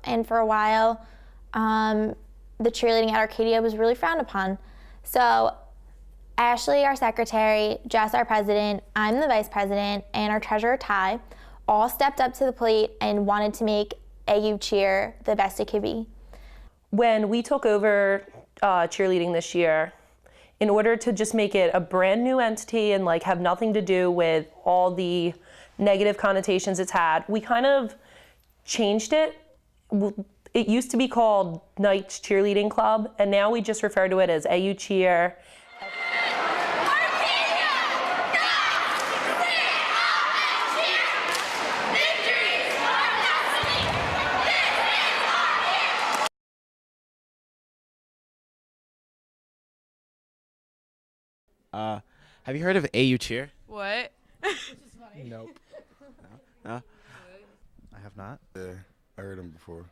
and for a while, the cheerleading at Arcadia was really frowned upon. So Ashley, our secretary, Jess, our president, I'm the vice president, and our treasurer, Ty, all stepped up to the plate and wanted to make AU cheer the best it could be. When we took over cheerleading this year, in order to just make it a brand new entity and like have nothing to do with all the negative connotations it's had, we kind of changed it. It used to be called Knights Cheerleading Club, and now we just refer to it as AU Cheer. Have you heard of AU Cheer? What? Nope. No? I have not. Yeah, I heard him before.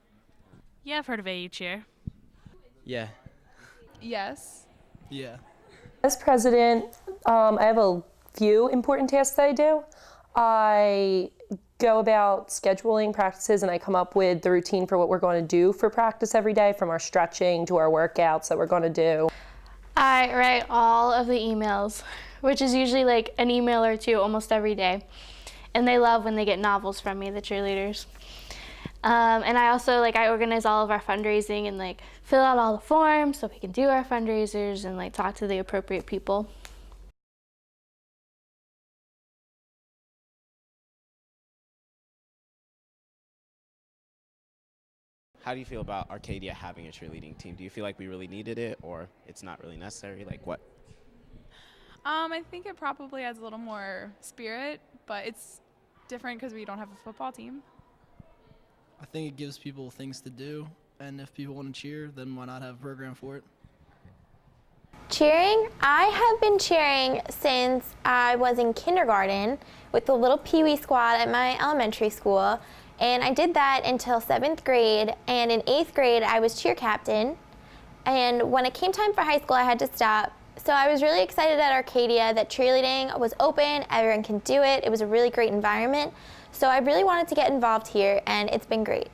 Yeah, I've heard of AU Cheer. Yeah. Yes. Yeah. As president, I have a few important tasks that I do. I go about scheduling practices and I come up with the routine for what we're going to do for practice every day, from our stretching to our workouts that we're going to do. I write all of the emails, which is usually like an email or two almost every day. And they love when they get novels from me, the cheerleaders. And I also I organize all of our fundraising and fill out all the forms so we can do our fundraisers and talk to the appropriate people. How do you feel about Arcadia having a cheerleading team? Do you feel like we really needed it, or it's not really necessary? Like what? I think it probably adds a little more spirit, but it's different because we don't have a football team. I think it gives people things to do, and if people want to cheer, then why not have a program for it? Cheering? I have been cheering since I was in kindergarten with the little Pee Wee squad at my elementary school. And I did that until 7th grade, and in 8th grade I was cheer captain. And when it came time for high school, I had to stop. So I was really excited at Arcadia that cheerleading was open, everyone can do it. It was a really great environment. So I really wanted to get involved here, and it's been great.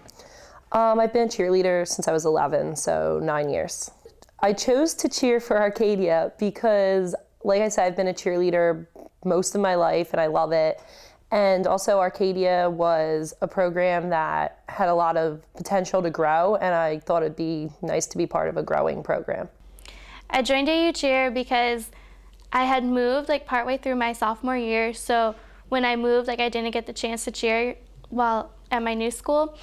I've been a cheerleader since I was 11, so 9 years. I chose to cheer for Arcadia because, like I said, I've been a cheerleader most of my life and I love it. And also Arcadia was a program that had a lot of potential to grow, and I thought it'd be nice to be part of a growing program. I joined AU Cheer because I had moved partway through my sophomore year, so when I moved, I didn't get the chance to cheer while at my new school.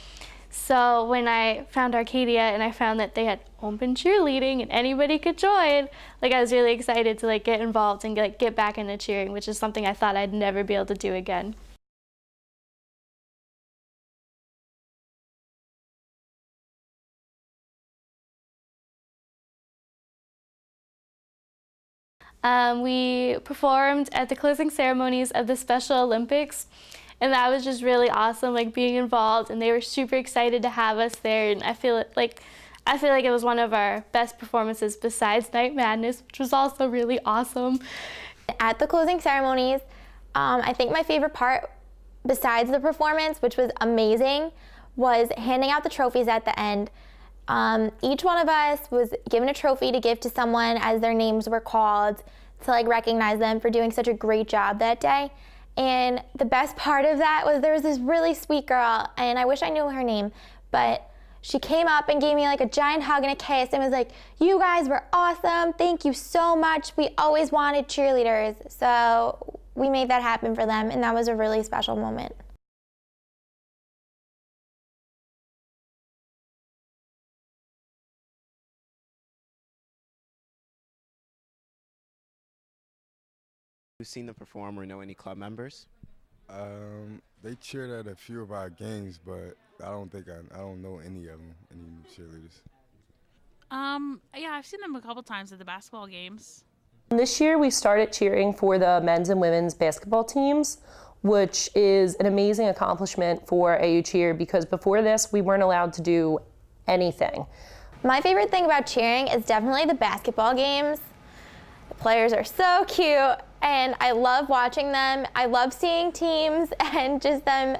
So when I found Arcadia and I found that they had open cheerleading and anybody could join, I was really excited to get involved and get back into cheering, which is something I thought I'd never be able to do again. We performed at the closing ceremonies of the Special Olympics, and that was just really awesome, being involved, and they were super excited to have us there, and I feel like it was one of our best performances besides Night Madness, which was also really awesome. At the closing ceremonies, I think my favorite part, besides the performance, which was amazing, was handing out the trophies at the end. Each one of us was given a trophy to give to someone as their names were called to recognize them for doing such a great job that day. And the best part of that was there was this really sweet girl, and I wish I knew her name, but she came up and gave me a giant hug and a kiss and was like, "You guys were awesome, thank you so much. We always wanted cheerleaders." So we made that happen for them, and that was a really special moment. You've seen them perform or know any club members? They cheered at a few of our games, but I don't know any of them, any cheerleaders. Yeah, I've seen them a couple times at the basketball games. This year we started cheering for the men's and women's basketball teams, which is an amazing accomplishment for AU Cheer because before this we weren't allowed to do anything. My favorite thing about cheering is definitely the basketball games. The players are so cute, and I love watching them. I love seeing teams and just them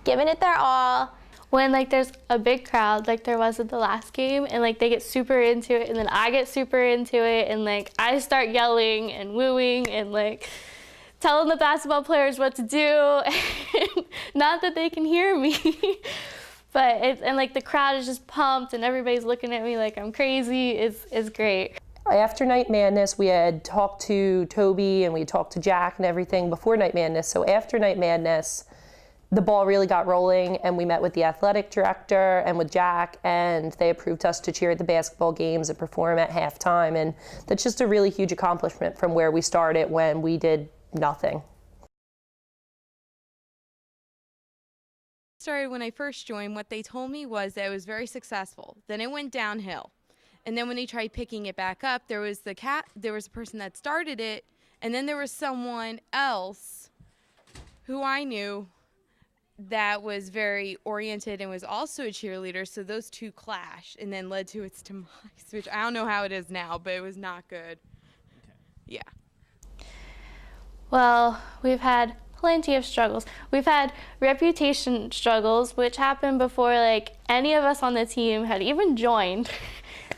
giving it their all. when like there's a big crowd like there was at the last game, and like they get super into it, and then I get super into it, and like I start yelling and wooing and like telling the basketball players what to do. Not that they can hear me, but and like the crowd is just pumped and everybody's looking at me like I'm crazy. It's great. After Night Madness, we had talked to Toby and we talked to Jack and everything before Night Madness. So after Night Madness, the ball really got rolling, and we met with the athletic director and with Jack, and they approved us to cheer at the basketball games and perform at halftime. And that's just a really huge accomplishment from where we started when we did nothing. Started when I first joined, what they told me was that it was very successful. Then it went downhill. And then when they tried picking it back up, there was a person that started it, and then there was someone else who I knew that was very oriented and was also a cheerleader, so those two clashed and then led to its demise, which I don't know how it is now, but it was not good. Okay. Yeah. Well, we've had plenty of struggles. We've had reputation struggles, which happened before like any of us on the team had even joined.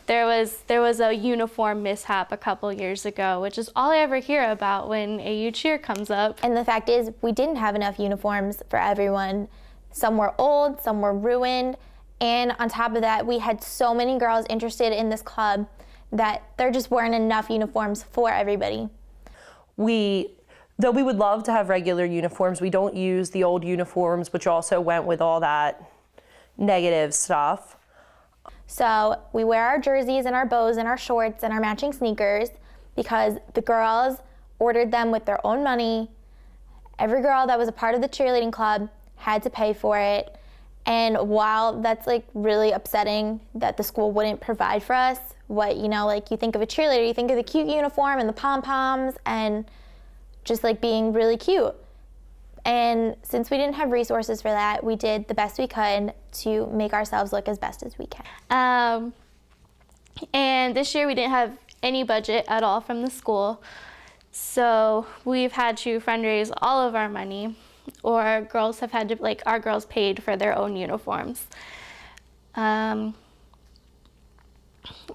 There was a uniform mishap a couple years ago, which is all I ever hear about when AU cheer comes up. And the fact is, we didn't have enough uniforms for everyone. Some were old, some were ruined, and on top of that, we had so many girls interested in this club that there just weren't enough uniforms for everybody. Though we would love to have regular uniforms, we don't use the old uniforms, which also went with all that negative stuff. So we wear our jerseys and our bows and our shorts and our matching sneakers because the girls ordered them with their own money. Every girl that was a part of the cheerleading club had to pay for it. And while that's like really upsetting that the school wouldn't provide for us, like you think of a cheerleader, you think of the cute uniform and the pom-poms and just like being really cute. And since we didn't have resources for that, we did the best we could to make ourselves look as best as we can. And this year we didn't have any budget at all from the school. So we've had to fundraise all of our money, or girls have had to, our girls paid for their own uniforms.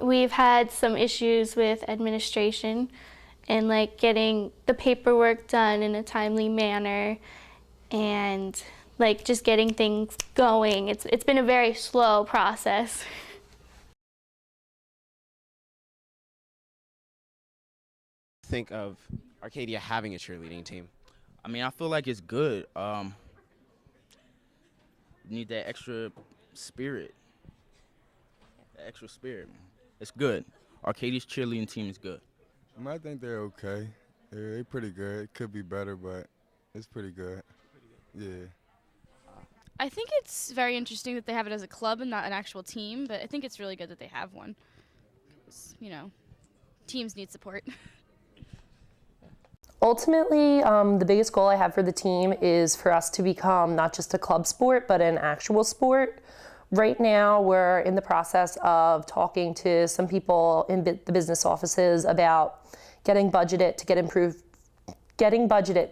We've had some issues with administration and getting the paperwork done in a timely manner and just getting things going. It's been a very slow process. Think of Arcadia having a cheerleading team? I mean, I feel like it's good. Need that extra spirit. It's good. Arcadia's cheerleading team is good. I think they're okay. They're pretty good. It could be better, but it's pretty good. Yeah. I think it's very interesting that they have it as a club and not an actual team, but I think it's really good that they have one. 'Cause, teams need support. Ultimately, the biggest goal I have for the team is for us to become not just a club sport, but an actual sport. Right now, we're in the process of talking to some people in the business offices about getting budgeted to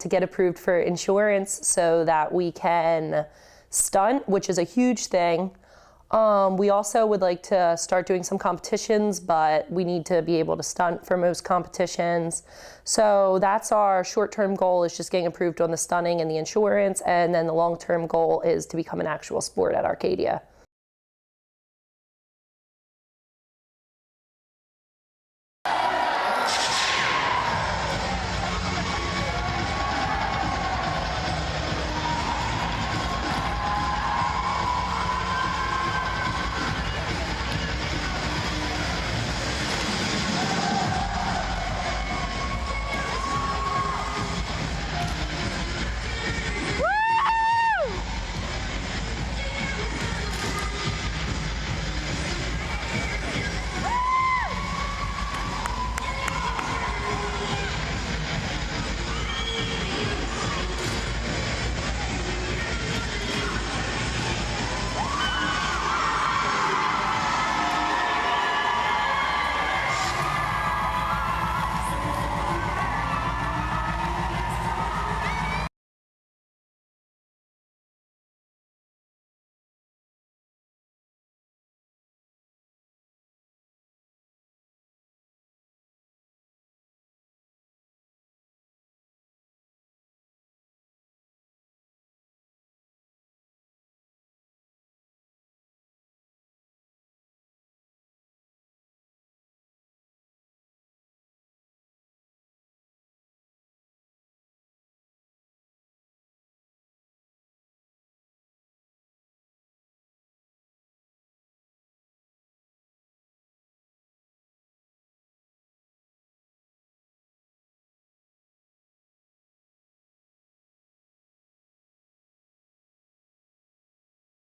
get approved for insurance so that we can stunt, which is a huge thing. We also would like to start doing some competitions, but we need to be able to stunt for most competitions. So that's our short-term goal, is just getting approved on the stunning and the insurance, and then the long-term goal is to become an actual sport at Arcadia.